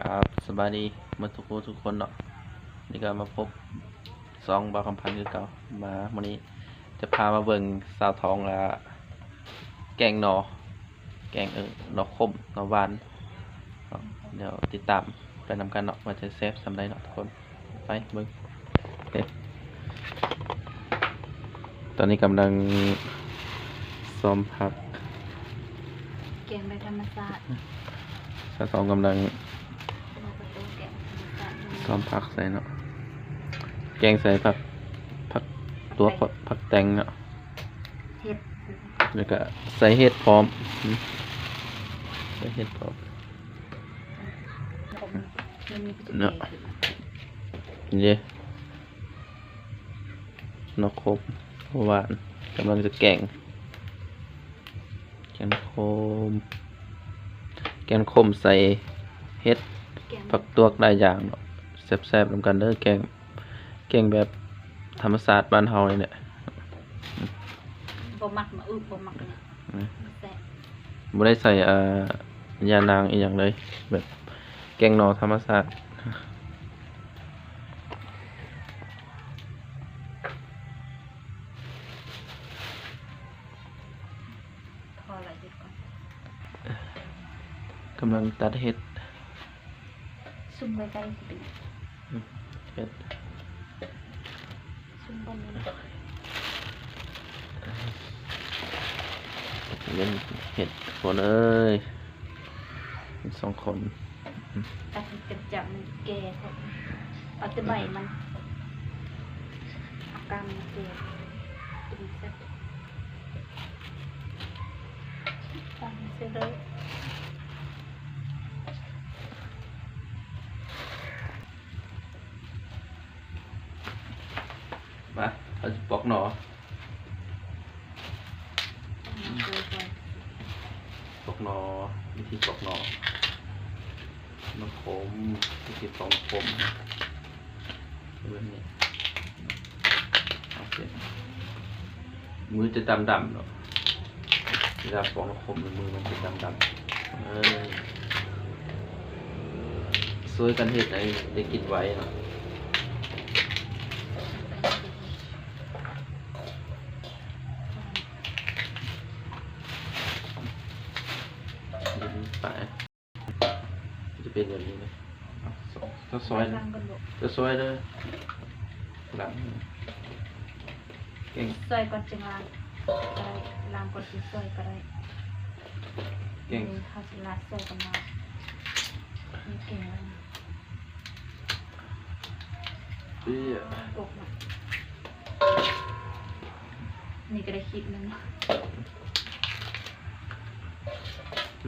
ครับสบายดีมาทุกคนเนาะนี่ก็มาพบซองบาวคำพันธ์คือเก่ามาวันนี้จะพามาเบิ่งสาวทองและแกงหนอแกงหนอคมหนอหวานเนาะเดี๋ยวติดตามไปนำกันเนาะว่าจะเซฟสำได้เนาะทุกคนไปเบิ่งโอเคตอนนี้กำลังซ้อมพักแกงใบธรรมศาสตร์สาวทองกำลังประตูแกงธรรมศาสตร์ ซ้อมผักใส่เนาะแกงใส่ผักตัวผักแตงเนาะ เห็ด แล้วก็ใส่เห็ดพร้อมใส่เห็ดพร้อม มันมีประตู เนาะนี่นกครบหวานกำลังจะแกงแกงคมใส่เห็ดผักตวกได้อย่างเนาะแซ่บๆรวมกันเด้อแกงแบบธรรมศาสตร์บ้านเฮานี่แหละ บ่มักมาบ่มักเนี่ยแซ่บ บ่ได้ใส่ยานางอีกอย่างเลยแบบแกงหน่อธรรมศาสตร์พอละหยุดก่อน กำลังตัดเห็ด ซุ่มไว้ใกล้สิเป็น เห็ด ซุ่มบนนี้ เป็นเห็ดคนเอ้ยสองคน ตัดให้กระจับมันแก่ครับเอาแต่ใบมันเอากำมันแก่เป็นแซ่บตั้งเสร็จเลย มาเราจะปอกหนอ ปอกหนอวิธีปอกหนอน้ำขมวิธีปอกน้ำขมนะแบบนี้โอเคมือจะดำเนาะเวลาปอกน้ำขมมือมันจะดำช่วยกันเห็ดได้กินไว้เนาะไปจะเป็นแบบนี้เลยจะซอยเลยหลังเก่ง ซอยก่อนจะล้างก็ได้ล้างก่อนจะซอยก็ได้ เก่ง เขาสิลาดซอยกันมานี่เก่งแล้วนะ เปี้ย อกมานี่ก็ได้คลิปนึง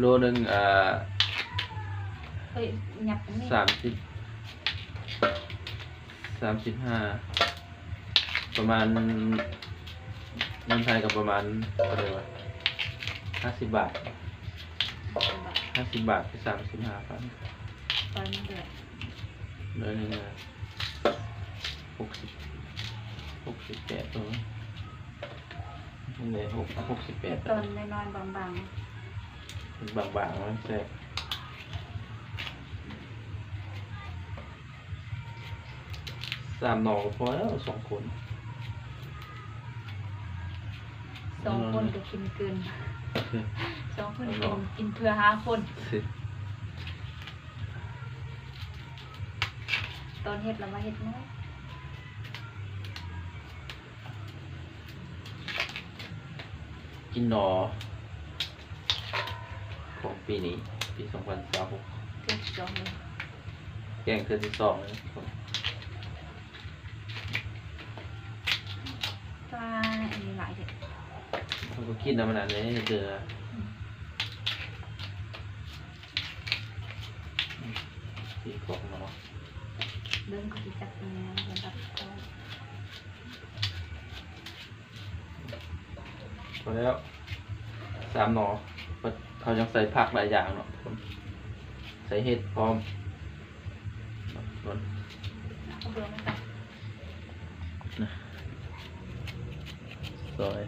โลนึงเฮ้ยหยับอันนี้ 35ประมาณเงินไทยกับประมาณอะไรวะ50 บาท50 บาทคือ35,000 ตอนนี้เดือด โลนึง68ตัวนี่เลย68 ตอนน้อยๆบาง บางๆมันแซ่บ3 หน่อก็พอแล้ว2 คน ๆ2 คนก็กินเกิน โอเค 2 คนกินเพื่อ5 คนตอนเฮ็ดแล้วมาเฮ็ดน้อย กินหนอของปีนี้ปี2026 เจ็ดสองเลย แกงเทือที่2เลยครับ ปลาอันนี้หลายเด็ด เขาก็คิดนำมันอันนี้เดือที่กอกหนอ เดินเขาจะจับตรงนี้เดินตัดเขา พอแล้ว3 หนอเขายังใส่ผักหลายอย่างเนาะใส่เห็ดพร้อม เอาเบื่อไม่ตัด ซอย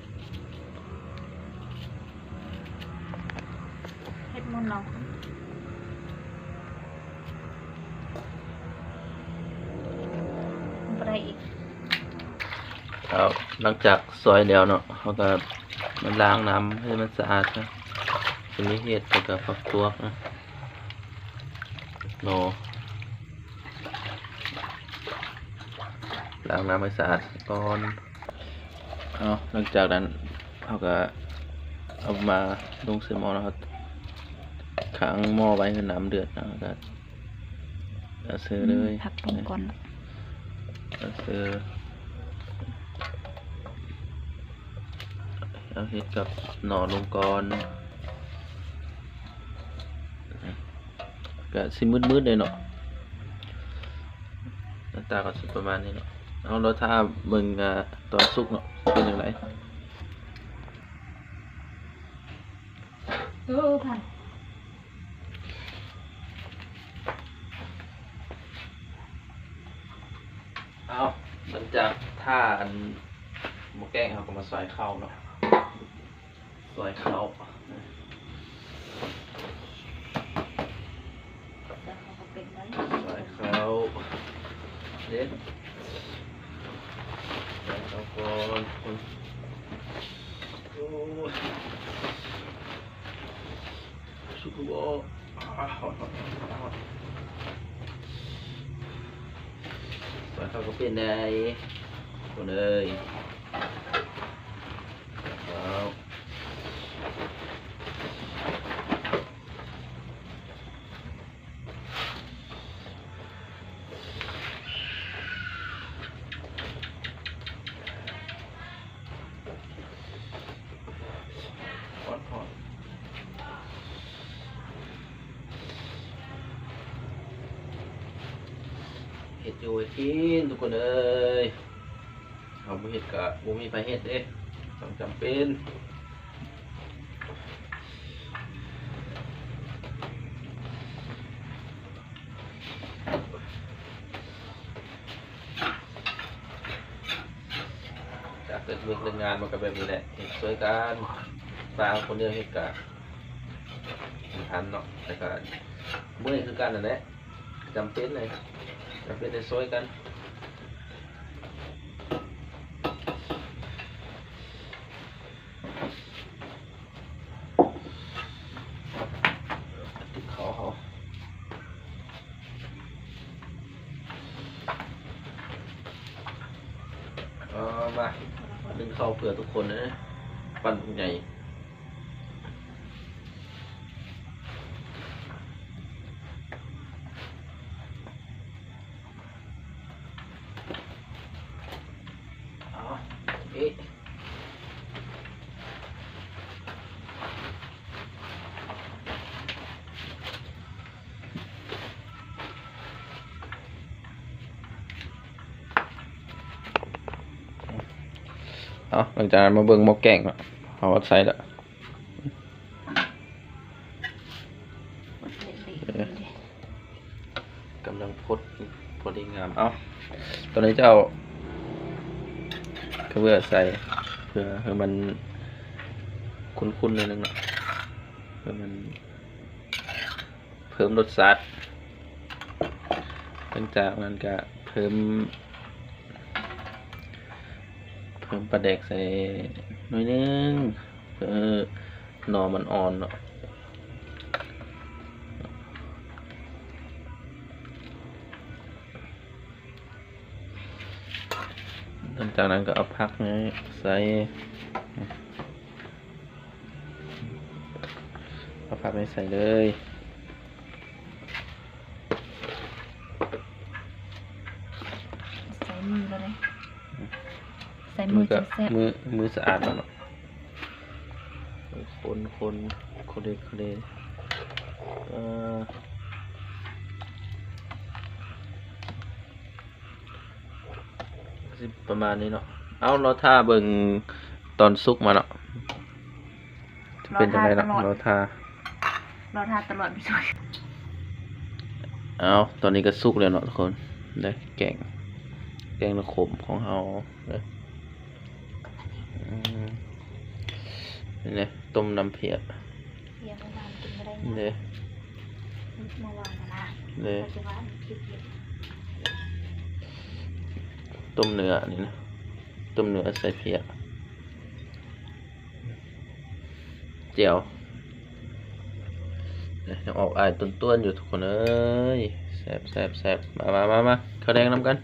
เฮ็ดมุนเรา อีก เอาหลังจากซอยแล้วเนาะเขาก็มันล้างน้ำให้มันสะอาดนะทีนี้เห็ดแล้วก็ฝักตัวนะโนล้างน้ำให้สะอาดก่อนเอาหลังจากนั้นเขาก็เอามาลงใส่หม้อนะครับขังหม้อไว้ให้น้ำเดือดนะก็เอาเสือเลย ผักลงก่อน เอาเสือเอาเห็ดกับหน่อลงก่อนก็สิมืดๆเลยเนาะหน้าตาก็สิประมาณนี้เนาะเอาแล้วถ้ามึงตอนสุกเนาะเป็นอย่างไร ผ่าน เอาหลังจากท่าอันหมูแกงเขาก็มาซอยเข้าเนาะซอยเข้า แต่เขาก็เป็นไว้ ซอยเข้าเด็ดซอยเข้าก่อนคนโอ้ยสุกุโบซอยเข้าก็เป็นได้คนเอ้ยเอาพอเห็ดอยู่ให้กินทุกคนเอ้ยเอาบ่เห็ดกะบ่มีไปเห็ดเด้ต้องจำเป็นจากเกิดเรื่องเรื่องงานมันก็แบบนี้แหละเห็ดช่วยกันบางคนเดียวเห็ดกะมันทันเนาะแต่ก็เมื่อยคือกันนั่นแหละจำเป็นเลยจำเป็นได้ช่วยกันติดคอเขามาดึงเข้าเผื่อทุกคนนะปั่นใหญ่เอ๊ะเอาหลังจากนั้นมาเบิ่งหม้อแกงเนาะเอาวัดใส่ละกำลังพดพอดีงามเอาตอนนี้จะเอากระเบื้อใส่เพื่อให้มันคุ้นๆนิดนึงเนาะเพื่อมันเพิ่มรสชาติหลังจากนั้นก็เพิ่มปลาแดกใส่หน่อยนึงเพื่อหน่อมันอ่อนเนาะหลังจากนั้นก็เอาผักนี้ใส่เอาผักนี้ใส่เลย ใส่มือแล้วเลยใส่มือ ก็ จะแซ่บ มือสะอาดแล้วเนาะคนเลยสิประมาณนี้เนาะเอาเราท่าเบิ่งตอนสุกมาเนาะจะเป็นยังไงเนาะเราท่า เราทานตลอดไปเลย เอาตอนนี้ก็สุกแล้วเนาะทุกคนได้แกงระขมของเราเลยนี่เลยต้มน้ำเพีย เรียนมานานกินไม่ได้ นี่เลย เมื่อวานนะ เลย ปัจจุบันคิดเยอะ ต ต้มเนื้อนี่นะต้มเนื้อใส่เพียเจียวยังออกอายต้นๆอยู่ทุกคนเอ้ยแซ่บแซ่บแซ่บมาข้าวแดงน้ำกัน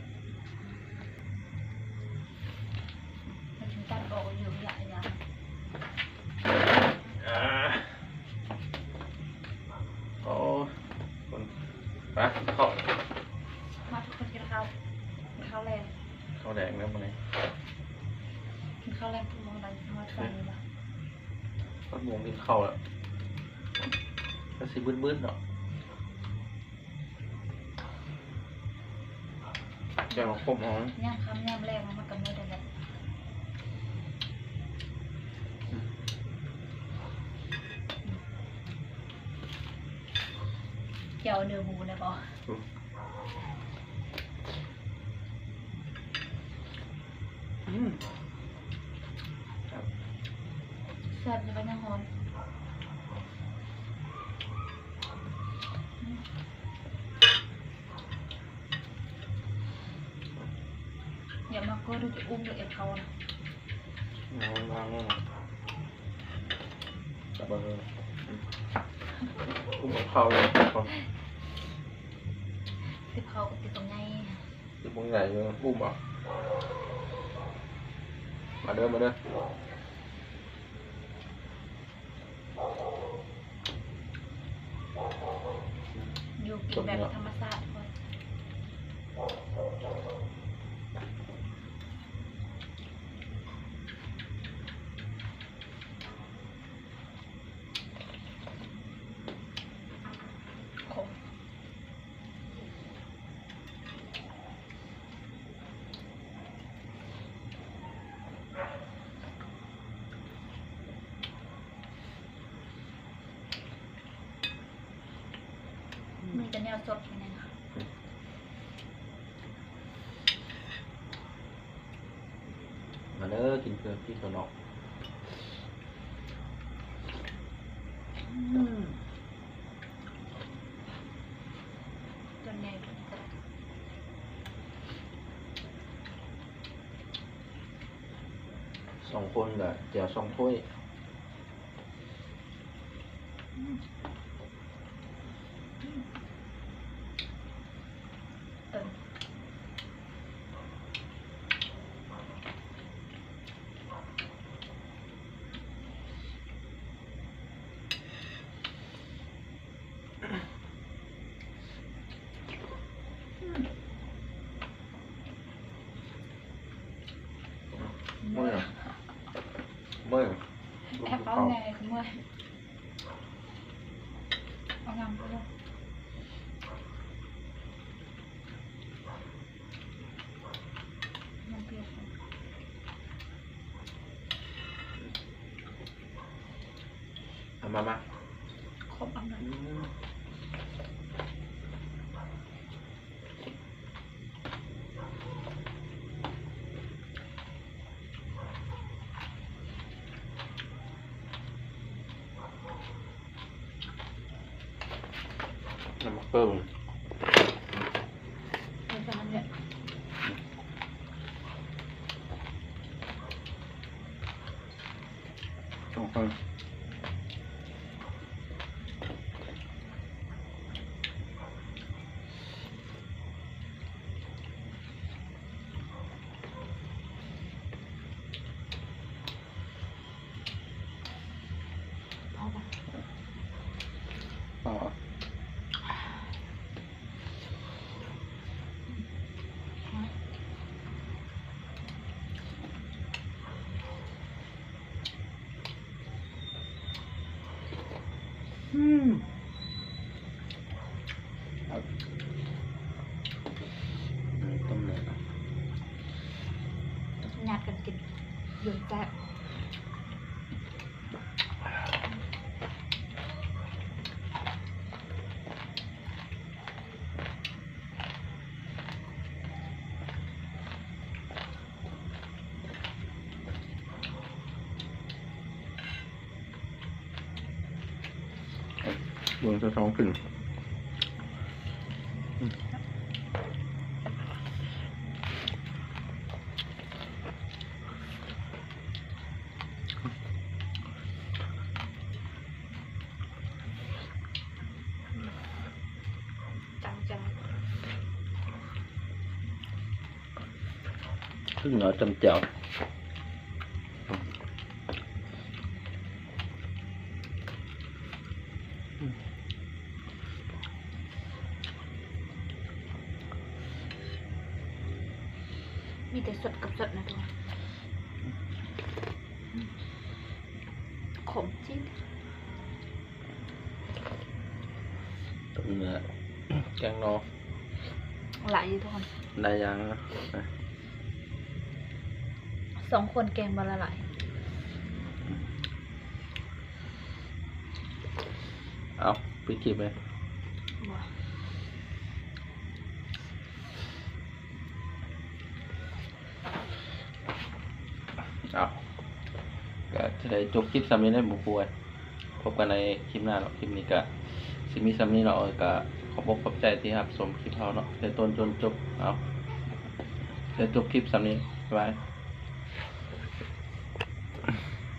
มันถึงตัดออกอยู่อย่าง โอ้คนไปข้าว มาทุกคนกินข้าวแรง ข้าวแดงน้ำมันเลย กินข้าวแรงทุกมื้อเลยมาใส่นี่ละ ข้าวหมูกินข้าวแล้วก็สิบื้นๆเนาะแกงของผมอ๋อย่าง คำย่างแรงมันก็ไม่ได้แบบเจียวเนื้อหมูนะบอ ครับ แซ่บอยู่ไปนะฮอนอย่ามาก็ดูจะอุ้มหรือเอฟเขานะ วางจับเลยอุ้มกับข้าวเลยคน ติดเขากับติดตรงไง ติดมึงใหญ่เลยอุ้มอ่ะมาเด้ออยู่กินแบบธรรมชาติก่อนขมมีแต่แนวสดแค่นั้นค่ะ มาเด้อกินเพื่อพี่ตัวนอกจนใหญ่จนกระ 2 คนกับแจ่ว2 ถ้วย เออเมื่อย เมื่อย แอบเอาไงเมื่อยเอางามไปเลยน้ำเปรี้ยว เอามา ครบอันนั้นน้ำเพิ่ม เป็นประมาณนี้ 2 คน พอปะ อ๋อครับต้มเนื้อ ญาติกันกินเยอะแซ่บเบื้องจะท้องขึ้น พึ่งเหรอจำเจียว มีแต่สดกับสดนะทุกคนขมจริง ต้มเนื้อ แกงนอ หลายอยู่ทุกคน ได้ยังนะ 2 คนแกงบาละหลาย เอาปิดคลิปไหม บ่ เอาก็จะได้จบคลิปซ้ำนี้ได้บุป่วยพบกันในคลิปหน้าเนาะคลิปนี้ก็สิมีซ้ำนี้เนาะก็ขอบอกขอบใจที่ครับชมคลิปเราเนาะแต่ต้นจนจบเอาเดี๋ยวจบคลิปซ้ำนี้บ๊ายบาย